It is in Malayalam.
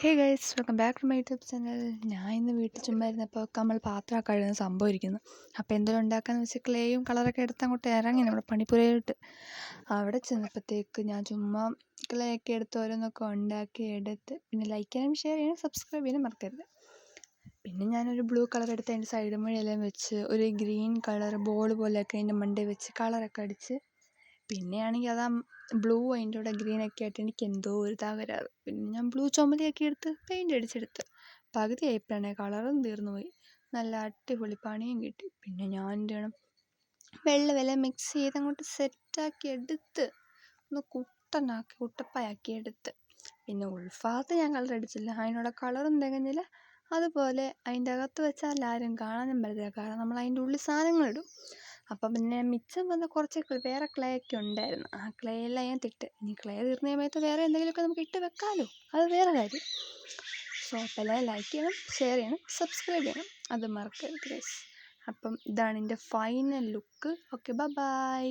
Hey guys, welcome back to my YouTube channel. ഞാൻ ഇന്ന് വീട്ടിൽ ചുമ്മാ ഇരുന്നപ്പോൾ നമ്മൾ പാത്രം കഴുകുന്ന സംഭവം ഇരിക്കുന്നു. അപ്പോൾ എന്തെങ്കിലും ഉണ്ടാക്കാമെന്ന് വെച്ചാൽ ക്ലേയും കളറൊക്കെ എടുത്ത് അങ്ങോട്ട് ഇറങ്ങി നമ്മുടെ പണിപ്പുരയിലോട്ട്. അവിടെ ചെന്നപ്പോഴത്തേക്ക് ഞാൻ ചുമ്മാ ക്ലേ ഒക്കെ എടുത്ത് ഓരോന്നൊക്കെ ഉണ്ടാക്കി എടുത്ത്, പിന്നെ ലൈക്ക് ചെയ്യാനും ഷെയർ ചെയ്യാനും സബ്സ്ക്രൈബ് ചെയ്യാനും മറക്കരുത്. പിന്നെ ഞാനൊരു ബ്ലൂ കളർ എടുത്ത് അതിൻ്റെ സൈഡ് മുഴയെല്ലാം വെച്ച് ഒരു ഗ്രീൻ കളർ ബോൾ പോലെയൊക്കെ അതിൻ്റെ മണ്ടയിൽ വെച്ച് കളറൊക്കെ അടിച്ച്, പിന്നെയാണെങ്കിൽ അതാ ബ്ലൂ അതിൻ്റെ കൂടെ ഗ്രീനൊക്കെ ആയിട്ട് എനിക്ക് എന്തോ ഒരു തകരാറ്. പിന്നെ ഞാൻ ബ്ലൂ ചുമലയൊക്കെ എടുത്ത് പെയിൻ്റ് അടിച്ചെടുത്ത് പകുതി ആയപ്പോഴാണ് കളറും തീർന്നു പോയി. നല്ല അടിപൊളി പണിയും കിട്ടി. പിന്നെ ഞാൻ എന്ത് ചെയ്യണം, വെള്ളം മിക്സ് ചെയ്ത് അങ്ങോട്ട് സെറ്റാക്കി എടുത്ത് ഒന്ന് കുട്ടപ്പായാക്കി എടുത്ത്. പിന്നെ ഉൾഭാഗത്ത് ഞാൻ കളർ അടിച്ചില്ല, അതിനോട് കളറും തികഞ്ഞില്ല. അതുപോലെ അതിൻ്റെ അകത്ത് വെച്ചാൽ ആരും കാണാനും പറ്റത്തില്ല, കാരണം നമ്മൾ അതിൻ്റെ ഉള്ളിൽ സാധനങ്ങളിടും. അപ്പം പിന്നെ മിച്ചം വന്ന കുറച്ച് വേറെ ക്ലേ ഒക്കെ ഉണ്ടായിരുന്നു. ആ ക്ലേ എല്ലാം ഞാൻ തിട്ട്. ഇനി ക്ലേ തീർന്ന സമയത്ത് വേറെ എന്തെങ്കിലുമൊക്കെ നമുക്ക് ഇട്ട് വെക്കാമല്ലോ, അത് വേറെ കാര്യം. സോ അപ്പോൾ എല്ലാവരും ലൈക്ക് ചെയ്യണം, ഷെയർ ചെയ്യണം, സബ്സ്ക്രൈബ് ചെയ്യണം, അത് മറക്കരുത് ഗൈസ്. അപ്പം ഇതാണ് എൻ്റെ ഫൈനൽ ലുക്ക്. Okay, by.